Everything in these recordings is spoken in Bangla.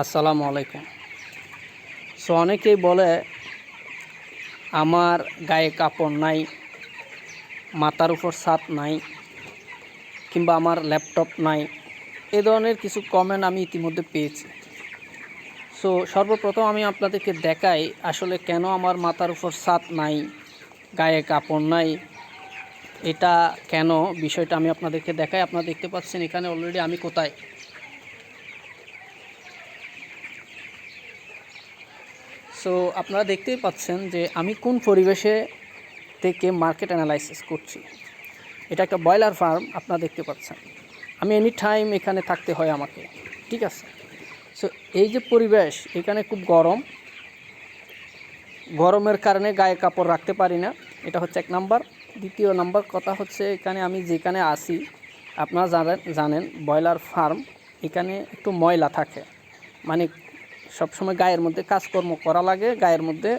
আসসালামু আলাইকুম। অনেকেই বলে আমার গায়ে কাপড় নাই, মাথার উপর ছাদ নাই, কিংবা আমার ল্যাপটপ নাই। এ ধরনের কিছু কমেন্ট আমি ইতিমধ্যে পেয়েছি। সর্বপ্রথম আমি আপনাদেরকে দেখাই আসলে কেন আমার মাথার উপর ছাদ নাই, গায়ে কাপড় নাই, এটা কেন, বিষয়টা আমি আপনাদেরকে দেখাই। আপনারা দেখতে পাচ্ছেন এখানে অলরেডি আমি কোথায়। আপনারা দেখতেই পাচ্ছেন যে আমি কোন পরিবেশে থেকে মার্কেট অ্যানালাইসিস করছি। এটা একটা ব্রয়লার ফার্ম, আপনারা দেখতে পাচ্ছেন। আমি এনি টাইম এখানে থাকতে হয় আমাকে, ঠিক আছে। এই যে পরিবেশ, এখানে খুব গরমের কারণে গায়ে কাপড় রাখতে পারি না, এটা হচ্ছে এক নাম্বার। দ্বিতীয় নাম্বার কথা হচ্ছে এখানে আমি যেখানে আসি, আপনারা জানেন ব্রয়লার ফার্ম, এখানে একটু ময়লা থাকে, মানে সবসময় গায়ের মধ্যে কাজকর্ম করা লাগে, গায়ের মধ্যে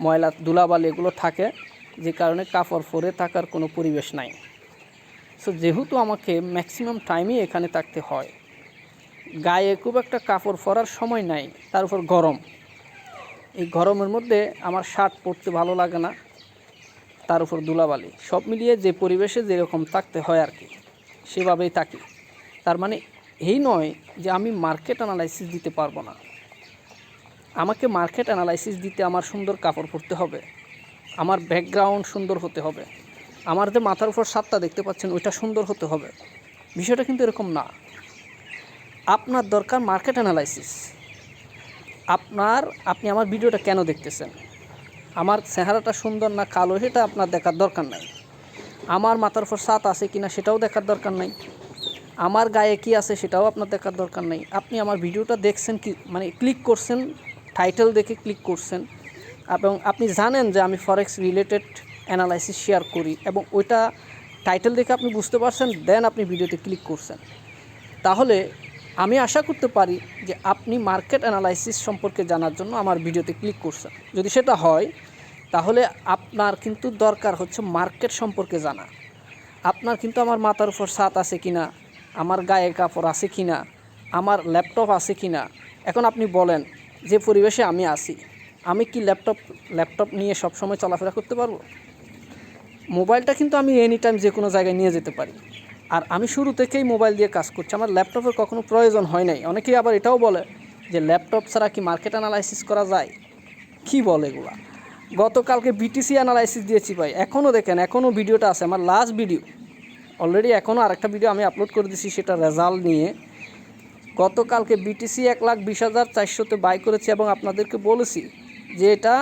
ময়লা ধুলাবালি এগুলো থাকে, যে কারণে কাপড় পরে থাকার কোনো পরিবেশ নাই। যেহেতু আমাকে ম্যাক্সিমাম টাইমই এখানে থাকতে হয়, গায়ে খুব একটা কাপড় পরার সময় নাই, তার উপর গরম। এই গরমের মধ্যে আমার শার্ট পরতে ভালো লাগে না, তার উপর ধুলাবালি, সব মিলিয়ে যে পরিবেশে যেরকম থাকতে হয় আর কি, সেভাবেই থাকি। তার মানে এই নয় যে আমি মার্কেট অ্যানালাইসিস দিতে পারবো না। আমাকে মার্কেট অ্যানালাইসিস দিতে আমার সুন্দর কাপড় পরতে হবে, আমার ব্যাকগ্রাউন্ড সুন্দর হতে হবে, আমার যে মাথার উপর ছাদটা দেখতে পাচ্ছেন ওইটা সুন্দর হতে হবে। বিষয়টা কিন্তু এরকম না। আপনার দরকার মার্কেট অ্যানালাইসিস। আপনি আমার ভিডিওটা কেন দেখতেছেন? আমার চেহারাটা সুন্দর না কালো সেটা আপনার দেখার দরকার নাই। আমার মাথার উপর ছাদ আছে কিনা সেটাও দেখার দরকার নাই। আমার গায়ে কি আছে সেটাও আপনার দেখার দরকার নাই। আপনি আমার ভিডিওটা দেখছেন কি, মানে ক্লিক করছেন, টাইটেল দেখে ক্লিক করছেন, এবং আপনি জানেন যে আমি ফরেক্স রিলেটেড অ্যানালাইসিস শেয়ার করি, এবং ওইটা টাইটেল দেখে আপনি বুঝতে পারছেন, দেন আপনি ভিডিওতে ক্লিক করছেন। তাহলে আমি আশা করতে পারি যে আপনি মার্কেট অ্যানালাইসিস সম্পর্কে জানার জন্য আমার ভিডিওতে ক্লিক করছেন। যদি সেটা হয়, তাহলে আপনার কিন্তু দরকার হচ্ছে মার্কেট সম্পর্কে জানা। আপনার কিন্তু আমার মাথার উপর ছাদ আছে কিনা, আমার গায়ে কাপড় আছে কিনা, আমার ল্যাপটপ আছে কিনা। এখন আপনি বলেন, যে পরিবেশে আমি আছি, আমি কি ল্যাপটপ নিয়ে সবসময় চলাফেরা করতে পারবো? মোবাইলটা কিন্তু আমি এনি টাইম যে কোনো জায়গায় নিয়ে যেতে পারি, আর আমি শুরু থেকেই মোবাইল দিয়ে কাজ করছি, আমার ল্যাপটপের কখনো প্রয়োজন হয় নাই। অনেকেই আবার এটাও বলে যে ল্যাপটপ ছাড়া কি মার্কেট অ্যানালাইসিস করা যায়? কি বলে এগুলা? গতকালকে বিটিসি অ্যানালাইসিস দিয়েছি ভাই, এখনও দেখেন, এখনও ভিডিওটা আছে, আমার লাস্ট ভিডিও অলরেডি, এখনও আরেকটা ভিডিও আমি আপলোড করে দিচ্ছি সেটা রেজাল্ট নিয়ে। গতকালকে বিটিসি 1,20,400-তে বাই করেছি, এবং আপনাদেরকে বলেছি যে এটা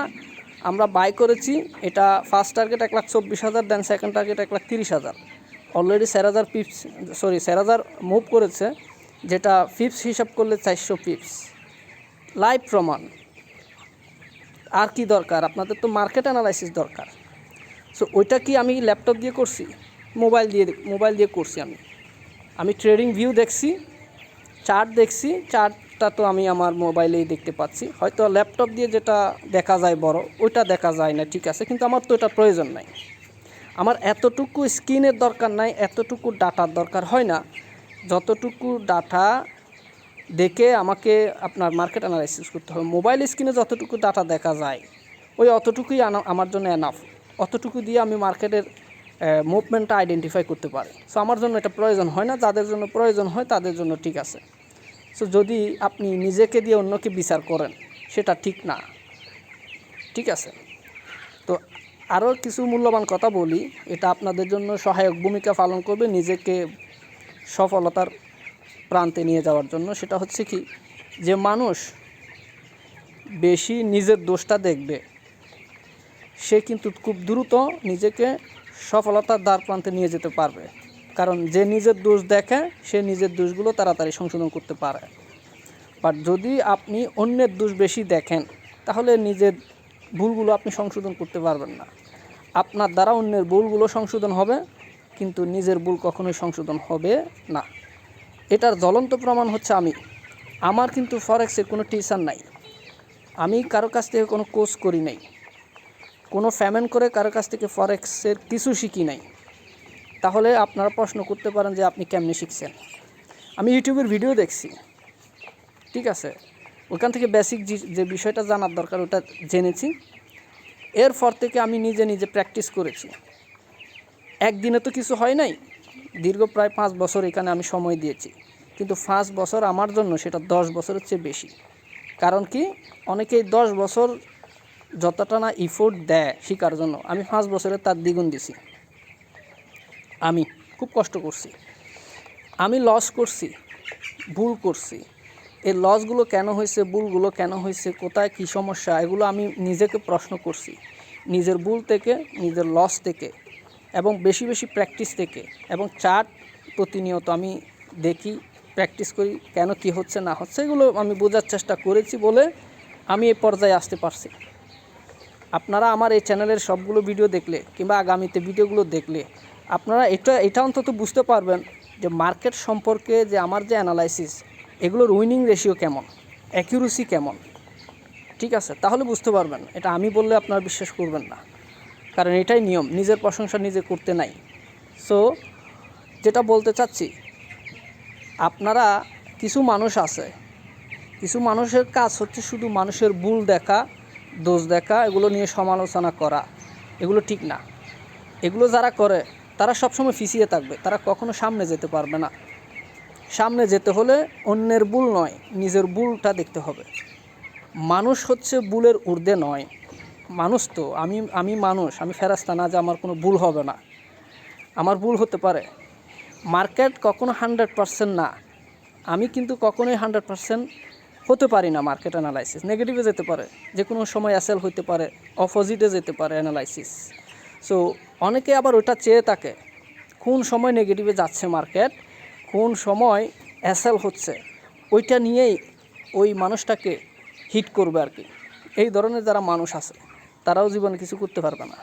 আমরা বাই করেছি, এটা first target 1,24,000, then second target 1,30,000। Already 4,000 pips, 4,000 move করেছে, যেটা পিপস হিসাব করলে 400 পিপস। লাইভ প্রমাণ। আর কি দরকার? আপনাদের তো মার্কেট অ্যানালাইসিস দরকার। ওইটা কি আমি ল্যাপটপ দিয়ে করছি? মোবাইল দিয়ে করছি। আমি ট্রেডিং ভিউ দেখছি, চার্ট দেখছি, চার্টটা তো আমি আমার মোবাইলেই দেখতে পাচ্ছি। হয়তো ল্যাপটপ দিয়ে যেটা দেখা যায় বড়, ওইটা দেখা যায় না, ঠিক আছে, কিন্তু আমার তো এটা প্রয়োজন নাই। আমার এতটুকু স্ক্রিনের দরকার নাই, এতটুকু ডাটার দরকার হয় না, যতটুকু ডাটা দেখে আমাকে আপনার মার্কেট অ্যানালাইসিস করতে হবে। মোবাইল স্ক্রিনে যতটুকু ডাটা দেখা যায়, ওই অতটুকুই আমার জন্য এনাফ। অতটুকু দিয়ে আমি মার্কেটের মুভমেন্টটা আইডেন্টিফাই করতে পারি। আমার জন্য এটা প্রয়োজন হয় না। যাদের জন্য প্রয়োজন হয় তাদের জন্য ঠিক আছে। যদি আপনি নিজেকে দিয়ে অন্যকে বিচার করেন, সেটা ঠিক না, ঠিক আছে। তো আরও কিছু মূল্যবান কথা বলি, এটা আপনাদের জন্য সহায়ক ভূমিকা পালন করবে নিজেকে সফলতার প্রান্তে নিয়ে যাওয়ার জন্য। সেটা হচ্ছে কি, যে মানুষ বেশি নিজের দোষটা দেখবে, সে কিন্তু খুব দ্রুত নিজেকে সফলতার দ্বার প্রান্তে নিয়ে যেতে পারবে। কারণ যে নিজের দোষ দেখে, সে নিজের দোষগুলো তাড়াতাড়ি সংশোধন করতে পারে। বাট যদি আপনি অন্যের দোষ বেশি দেখেন, তাহলে নিজের ভুলগুলো আপনি সংশোধন করতে পারবেন না। আপনার দ্বারা অন্যের ভুলগুলো সংশোধন হবে, কিন্তু নিজের ভুল কখনোই সংশোধন হবে না। এটার জ্বলন্ত প্রমাণ হচ্ছে আমার কিন্তু ফরেক্সের কোনো টিউশন নাই, আমি কারো কাছ থেকে কোনো কোর্স করি নাই, কোনো পেমেন্ট করে কারো কাছ থেকে ফরেক্সের কিছু শিখি নাই। তাহলে আপনারা প্রশ্ন করতে পারেন যে আপনি কেমনে শিখছেন? আমি ইউটিউবের ভিডিও দেখছি, ঠিক আছে, ওখান থেকে বেসিক যে বিষয়টা জানার দরকার ওটা জেনেছি। এরপর থেকে আমি নিজে নিজে প্র্যাকটিস করেছি। একদিনে তো কিছু হয় নাই, দীর্ঘ প্রায় 5 বছর এখানে আমি সময় দিয়েছি, কিন্তু 5 বছর আমার জন্য সেটা 10 বছরের চেয়ে বেশি। কারণ কি, অনেকেই 10 বছর যতটা না ইফোর্ট দেয় শেখার জন্য, আমি 5 বছরে তার দ্বিগুণ দিছি। আমি খুব কষ্ট করছি, আমি লস করছি, ভুল করছি। এই লসগুলো কেন হয়েছে, ভুলগুলো কেন হয়েছে, কোথায় কী সমস্যা, এগুলো আমি নিজেকে প্রশ্ন করছি। নিজের ভুল থেকে, নিজের লস থেকে, এবং বেশি বেশি প্র্যাকটিস থেকে, এবং চার্ট প্রতিনিয়ত আমি দেখি, প্র্যাকটিস করি, কেন কি হচ্ছে না হচ্ছে এগুলো আমি বোঝার চেষ্টা করেছি বলে আমি এই পর্যায়ে আসতে পারছি। আপনারা আমার এই চ্যানেলের সবগুলো ভিডিও দেখলে কিংবা আগামীতে ভিডিওগুলো দেখলে আপনারা এটা অন্তত বুঝতে পারবেন যে মার্কেট সম্পর্কে যে আমার যে অ্যানালাইসিস, এগুলোর উইনিং রেশিও কেমন, অ্যাকিউরেসি কেমন, ঠিক আছে? তাহলে বুঝতে পারবেন। এটা আমি বললে আপনারা বিশ্বাস করবেন না, কারণ এটাই নিয়ম, নিজের প্রশংসা নিজে করতে নাই। সো যেটা বলতে চাচ্ছি, আপনারা কিছু মানুষ আছে, কিছু মানুষের কাজ হচ্ছে শুধু মানুষের ভুল দেখা, দোষ দেখা, এগুলো নিয়ে সমালোচনা করা, এগুলো ঠিক না। এগুলো যারা করে তারা সবসময় পিছিয়ে থাকবে, তারা কখনো সামনে যেতে পারবে না। সামনে যেতে হলে অন্যের ভুল নয়, নিজের ভুলটা দেখতে হবে। মানুষ হচ্ছে ভুলের ঊর্ধ্বে নয়। মানুষ তো আমি মানুষ, আমি ফেরেশতা না যে আমার কোনো ভুল হবে না, আমার ভুল হতে পারে। মার্কেট কখনো 100% না, আমি কিন্তু কখনোই 100% হতে পারি না। মার্কেট অ্যানালাইসিস নেগেটিভে যেতে পারে, যে কোনো সময় অ্যাসেল হতে পারে, অপোজিটে যেতে পারে অ্যানালাইসিস। সো অনেকে আবার ওটা চেয়ে থাকে কোন সময় নেগেটিভে যাচ্ছে মার্কেট, কোন সময় অ্যাসেল হচ্ছে, ওইটা নিয়েই ওই মানুষটাকে হিট করবে আর কি। এই ধরনের যারা মানুষ আছে তারাও জীবনে কিছু করতে পারবে না।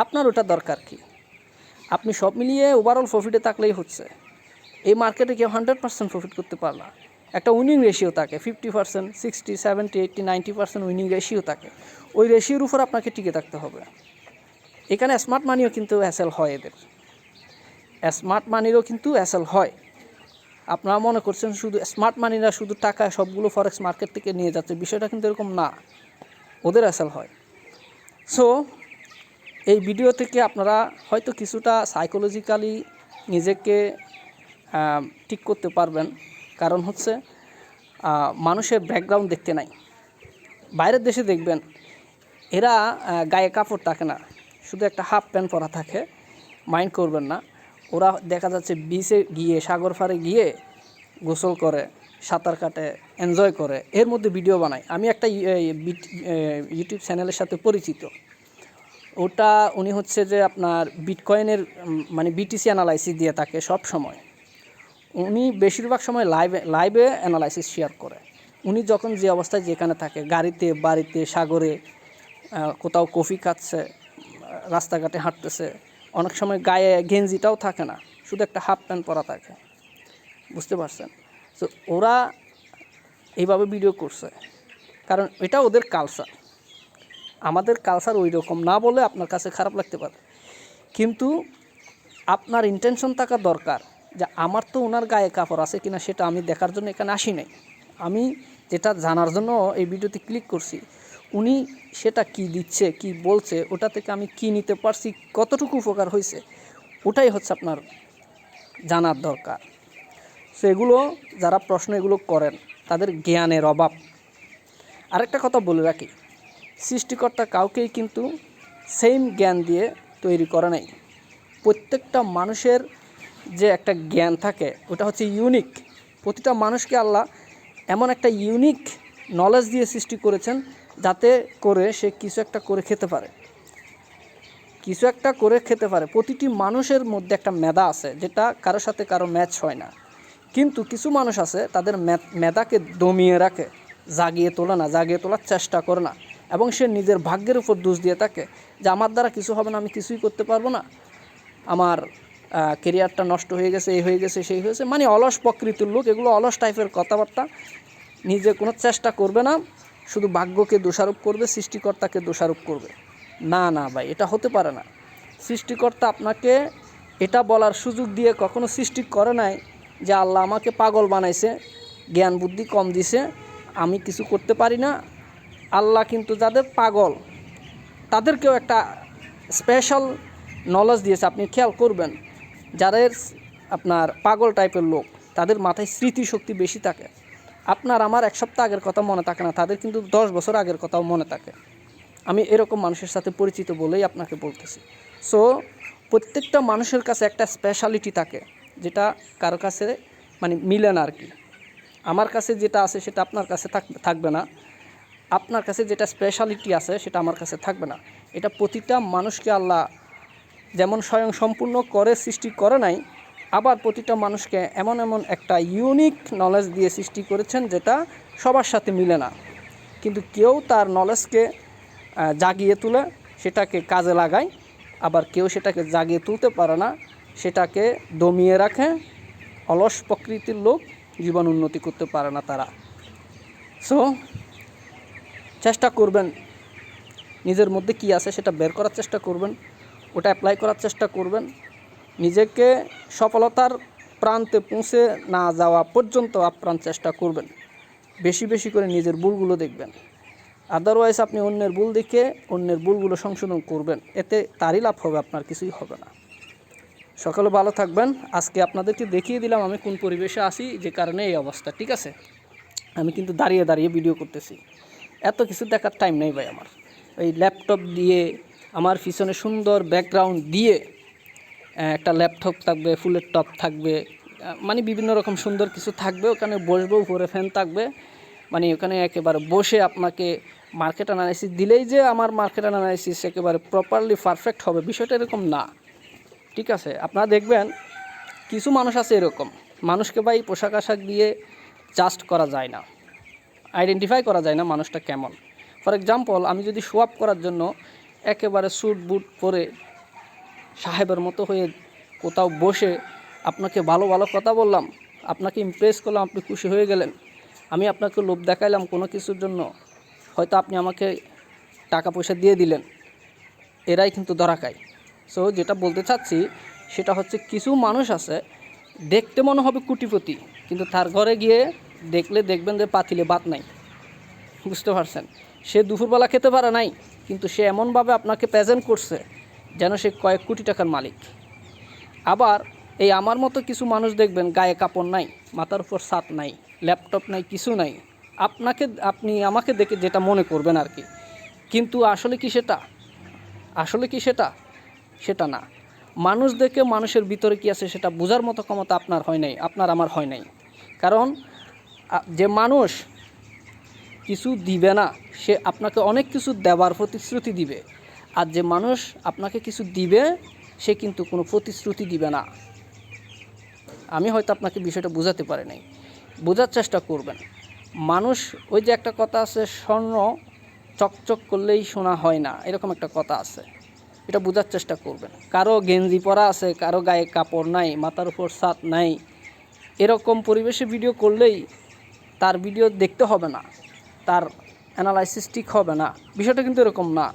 আপনার ওটা দরকার কি? আপনি সব মিলিয়ে ওভারঅল প্রফিটে থাকলেই হচ্ছে। এই মার্কেটে কেউ 100% প্রফিট করতে পারে না। একটা উইনিং রেশিও থাকে 50%, 60, 70, 80, 90% উইনিং রেশিও থাকে। ওই রেশিওর উপর আপনাকে টিকে থাকতে হবে। এখানে স্মার্ট মানিও কিন্তু অ্যাসেল হয়, এদের স্মার্ট মানিরও কিন্তু অ্যাসেল হয়। আপনারা মনে করছেন শুধু স্মার্ট মানিরা শুধু টাকা সবগুলো ফরেক্স মার্কেট থেকে নিয়ে যাচ্ছে, বিষয়টা কিন্তু এরকম না, ওদের অ্যাসেল হয়। সো এই ভিডিও থেকে আপনারা হয়তো কিছুটা সাইকোলজিক্যালি নিজেকে ঠিক করতে পারবেন। কারণ হচ্ছে মানুষের ব্যাকগ্রাউন্ড দেখতে নাই। বাইরের দেশে দেখবেন এরা গায়ে কাপড় থাকে না, শুধু একটা হাফ প্যান্ট পরা থাকে, মাইন্ড করবেন না। ওরা দেখা যাচ্ছে বিচে গিয়ে, সাগর পাড়ে গিয়ে গোসল করে, সাঁতার কাটে, এনজয় করে, এর মধ্যে ভিডিও বানায়। আমি একটা ইউটিউব চ্যানেলের সাথে পরিচিত, ওটা উনি হচ্ছে যে আপনার বিটকয়েনের মানে বিটিসি অ্যানালাইসিস দিয়ে থাকে সব সময়। উনি বেশিরভাগ সময় লাইভে অ্যানালাইসিস শেয়ার করে। উনি যখন যে অবস্থায় যেখানে থাকে, গাড়িতে, বাড়িতে, সাগরে, কোথাও কফি খাচ্ছে, রাস্তাঘাটে হাঁটতেছে, অনেক সময় গায়ে গেঞ্জিটাও থাকে না, শুধু একটা হাফ প্যান্ট পরা থাকে, বুঝতে পারছেন? তো ওরা এইভাবে ভিডিও করছে, কারণ এটা ওদের কালচার। আমাদের কালচার ওই রকম না বলে আপনার কাছে খারাপ লাগতে পারে, কিন্তু আপনার ইন্টেনশন থাকা দরকার যে আমার তো ওনার গায়ে কাপড় আছে কিনা সেটা আমি দেখার জন্য এখানে আসি নাই। আমি যেটা জানার জন্য এই ভিডিওতে ক্লিক করছি, উনি সেটা কি দিচ্ছে, কি বলছে, ওটা থেকে আমি কি নিতে পারছি, কতটুকু উপকার হয়েছে, ওটাই হচ্ছে আপনার জানার দরকার। সো এগুলো যারা প্রশ্ন এগুলো করেন তাদের জ্ঞানের অভাব। আরেকটা কথা বলে রাখি, সৃষ্টিকর্তা কাউকেই কিন্তু সেম জ্ঞান দিয়ে তৈরি করে নাই। প্রত্যেকটা মানুষের যে একটা জ্ঞান থাকে ওটা হচ্ছে ইউনিক। প্রতিটা মানুষকে আল্লাহ এমন একটা ইউনিক নলেজ দিয়ে সৃষ্টি করেছেন যাতে করে সে কিছু একটা করে খেতে পারে, কিছু একটা করে খেতে পারে। প্রতিটি মানুষের মধ্যে একটা মেধা আছে যেটা কারোর সাথে কারো ম্যাচ হয় না, কিন্তু কিছু মানুষ আছে তাদের মেধাকে দমিয়ে রাখে, জাগিয়ে তোলে না, জাগিয়ে তোলার চেষ্টা করে না, এবং সে নিজের ভাগ্যের উপর দোষ দিয়ে থাকে যে আমার দ্বারা কিছু হবে না, আমি কিছুই করতে পারবো না, আমার কেরিয়ারটা নষ্ট হয়ে গেছে, এই হয়ে গেছে, সেই হয়েছে। মানে অলস প্রকৃতির লোক, এগুলো অলস টাইপের কথাবার্তা। নিজে কোনো চেষ্টা করবে না, শুধু ভাগ্যকে দোষারোপ করবে, সৃষ্টিকর্তাকে দোষারোপ করবে। না না ভাই, এটা হতে পারে না। সৃষ্টিকর্তা আপনাকে এটা বলার সুযোগ দিয়ে কখনো সৃষ্টি করে নাই যে আল্লাহ আমাকে পাগল বানাইছে, জ্ঞান বুদ্ধি কম দিছে, আমি কিছু করতে পারি না। আল্লাহ কিন্তু যাদের পাগল তাদেরকেও একটা স্পেশাল নলেজ দিয়েছে। আপনি খেয়াল করবেন, যাদের আপনার পাগল টাইপের লোক তাদের মাথায় স্মৃতিশক্তি বেশি থাকে। আপনার আমার এক সপ্তাহ আগের কথা মনে থাকে না, তাদের কিন্তু 10 বছর আগের কথাও মনে থাকে। আমি এরকম মানুষের সাথে পরিচিত বলেই আপনাকে বলতেছি। সো প্রত্যেকটা মানুষের কাছে একটা স্পেশালিটি থাকে, যেটা কারো কাছে মানে মিলে না আর কি। আমার কাছে যেটা আছে সেটা আপনার কাছে থাকবে না, আপনার কাছে যেটা স্পেশালিটি আছে সেটা আমার কাছে থাকবে না। এটা প্রতিটা মানুষকে আল্লাহ যেমন স্বয়ং সম্পূর্ণ করে সৃষ্টি করে নাই, আবার প্রতিটা মানুষকে এমন এমন একটা ইউনিক নলেজ দিয়ে সৃষ্টি করেছেন যেটা সবার সাথে মিলে না। কিন্তু কেউ তার নলেজকে জাগিয়ে তুলে সেটাকে কাজে লাগায়, আবার কেউ সেটাকে জাগিয়ে তুলতে পারে না, সেটাকে দমিয়ে রাখে। অলস প্রকৃতির লোক, জীবন উন্নতি করতে পারে না তারা। সো চেষ্টা করবেন, নিজের মধ্যে কী আছে সেটা বের করার চেষ্টা করবেন, ওটা অ্যাপ্লাই করার চেষ্টা করবেন। নিজেকে সফলতার প্রান্তে পৌঁছে না যাওয়া পর্যন্ত আপ্রাণ চেষ্টা করবেন। বেশি বেশি করে নিজের ভুলগুলো দেখবেন। আদারওয়াইজ আপনি অন্যের ভুল দেখে অন্যের ভুলগুলো সংশোধন করবেন, এতে তারই লাভ হবে, আপনার কিছুই হবে না। সকলে ভালো থাকবেন। আজকে আপনাদেরকে দেখিয়ে দিলাম আমি কোন পরিবেশে আসি, যে কারণে এই অবস্থা। ঠিক আছে, আমি কিন্তু দাঁড়িয়ে দাঁড়িয়ে ভিডিও করতেছি, এত কিছু দেখার টাইম নেই ভাই আমার। ওই ল্যাপটপ দিয়ে আমার পিছনে সুন্দর ব্যাকগ্রাউন্ড দিয়ে একটা ল্যাপটপ থাকবে, ফুলের টপ থাকবে, মানে বিভিন্ন রকম সুন্দর কিছু থাকবে, ওখানে বসবো, উপরে ফ্যান থাকবে, মানে ওখানে একেবারে বসে আপনাকে মার্কেট অ্যানালাইসিস দিলেই যে আমার মার্কেট অ্যানালাইসিস একেবারে প্রপারলি পারফেক্ট হবে, বিষয়টা এরকম না। ঠিক আছে, আপনারা দেখবেন কিছু মানুষ আছে এরকম, মানুষকে ভাই পোশাক আশাক দিয়ে জাস্ট করা যায় না, আইডেন্টিফাই করা যায় না মানুষটা কেমন। ফর এক্সাম্পল, আমি যদি শো আপ করার জন্য একেবারে স্যুট বুট পরে সাহেবের মতো হয়ে কোথাও বসে আপনাকে ভালো ভালো কথা বললাম, আপনাকে ইমপ্রেস করলাম, আপনি খুশি হয়ে গেলেন, আমি আপনাকে লোভ দেখাইলাম কোনো কিছুর জন্য, হয়তো আপনি আমাকে টাকা পয়সা দিয়ে দিলেন, এরাই কিন্তু ধরা খায়। সো যেটা বলতে চাচ্ছি সেটা হচ্ছে, কিছু মানুষ আছে দেখতে মনে হবে কোটিপতি, কিন্তু তার ঘরে গিয়ে দেখলে দেখবেন যে পাতিলে ভাত নাই। বুঝতে পারছেন, সে দুপুরবেলা খেতে পারে নাই, কিন্তু সে এমনভাবে আপনাকে প্রেজেন্ট করছে যেন সে কয়েক কোটি টাকার মালিক। আবার এই আমার মতো কিছু মানুষ দেখবেন গায়ে কাপড় নাই, মাথার উপর ছাদ নাই, ল্যাপটপ নাই, কিছু নাই, আপনি আমাকে দেখে যেটা মনে করবেন আর কি, কিন্তু আসলে কি সেটা সেটা না। মানুষ দেখে মানুষের ভিতরে কী আছে সেটা বোঝার মতো ক্ষমতা আপনার হয় নাই, আপনার আমার হয় নাই। কারণ যে মানুষ কিছু দিবে না, সে আপনাকে অনেক কিছু দেওয়ার প্রতিশ্রুতি দিবে, আর যে মানুষ আপনাকে কিছু দিবে সে কিন্তু কোনো প্রতিশ্রুতি দিবে না। আমি হয়তো আপনাকে বিষয়টা বোঝাতে পারি নাই, বোঝার চেষ্টা করবেন। মানুষ, ওই যে একটা কথা আছে, স্বর্ণ চকচক করলেই সোনা হয় না, এরকম একটা কথা আছে, এটা বোঝার চেষ্টা করবেন। কারো গেঞ্জি পরা আছে, কারো গায়ে কাপড় নাই, মাথার উপর ছাদ নাই, এরকম পরিবেশে ভিডিও করলেই তার ভিডিও দেখতে হবে না, তার অ্যানালাইসিস ঠিক হবে না। বিষয়টা কিন্তু এরকম না।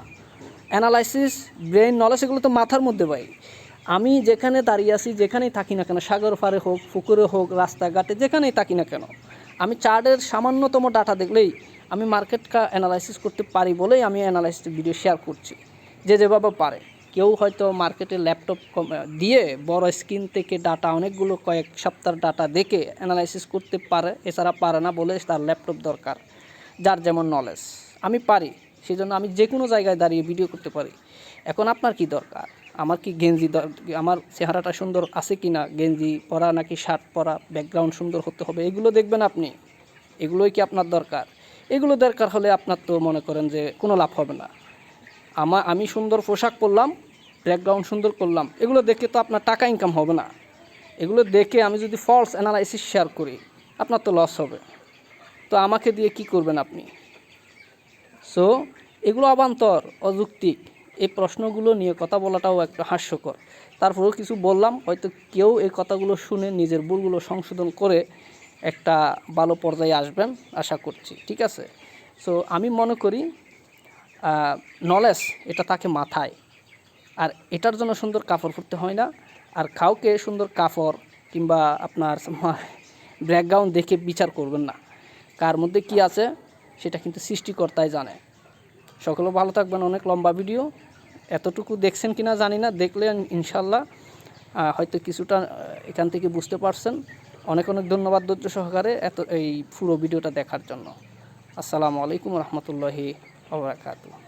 অ্যানালাইসিস, ব্রেন নলেজ, এগুলো তো মাথার মধ্যে ভাই। আমি যেখানে দাঁড়িয়ে আছি, যেখানেই থাকি না কেন, সাগর পাড়ে হোক, পুকুরে হোক, রাস্তাঘাটে যেখানেই থাকি না কেন, আমি চার্টের সামান্যতম ডাটা দেখলেই আমি মার্কেটটা অ্যানালাইসিস করতে পারি বলেই আমি অ্যানালাইসিস ভিডিও শেয়ার করছি, যে যেভাবে পারে। কেউ হয়তো মার্কেটে ল্যাপটপ দিয়ে বড় স্ক্রিন থেকে ডাটা, অনেকগুলো কয়েক সপ্তাহের ডাটা দেখে অ্যানালাইসিস করতে পারে, এছাড়া পারে না বলে তার ল্যাপটপ দরকার। যার যেমন নলেজ, আমি পারি, সেই জন্য আমি যে কোনো জায়গায় দাঁড়িয়ে ভিডিও করতে পারি। এখন আপনার কি দরকার? আমার কি গেঞ্জি, আমার চেহারাটা সুন্দর আছে কি না, গেঞ্জি পরা নাকি শার্ট পরা, ব্যাকগ্রাউন্ড সুন্দর হতে হবে, এগুলো দেখবেন আপনি? এগুলোই কি আপনার দরকার? এগুলো দরকার হলে আপনার তো মনে করেন যে কোনো লাভ হবে না। আমি সুন্দর পোশাক পরলাম, ব্যাকগ্রাউন্ড সুন্দর করলাম, এগুলো দেখে তো আপনার টাকা ইনকাম হবে না। এগুলো দেখে আমি যদি ফলস অ্যানালাইসিস শেয়ার করি, আপনার তো লস হবে। তো আমাকে দিয়ে কি করবেন আপনি? সো এগুলো অবান্তর, অযৌক্তিক। এই প্রশ্নগুলো নিয়ে কথা বলাটাও একটা হাস্যকর। তারপরেও কিছু বললাম, হয়তো কেউ এই কথাগুলো শুনে নিজের ভুলগুলো সংশোধন করে একটা ভালো পর্যায়ে আসবেন আশা করছি। ঠিক আছে, সো আমি মনে করি নলেজ এটা থাকে মাথায়, আর এটার জন্য সুন্দর কাপড় পরতে হয় না। আর কাউকে সুন্দর কাপড় কিংবা আপনার ব্যাকগ্রাউন্ড দেখে বিচার করবেন না, কার মধ্যে কি আছে সেটা কিন্তু সৃষ্টিকর্তাই জানে। সকলে ভালো থাকবেন। অনেক লম্বা ভিডিও, এতটুকু দেখছেন কিনা জানি না, দেখলে ইনশাল্লাহ হয়তো কিছুটা এখান থেকে বুঝতে পারছেন। অনেক অনেক ধন্যবাদ ধৈর্য সহকারে এই পুরো ভিডিওটা দেখার জন্য। আসসালামু আলাইকুম রহমতুল্লাহি ওয়া বারাকাতুহু।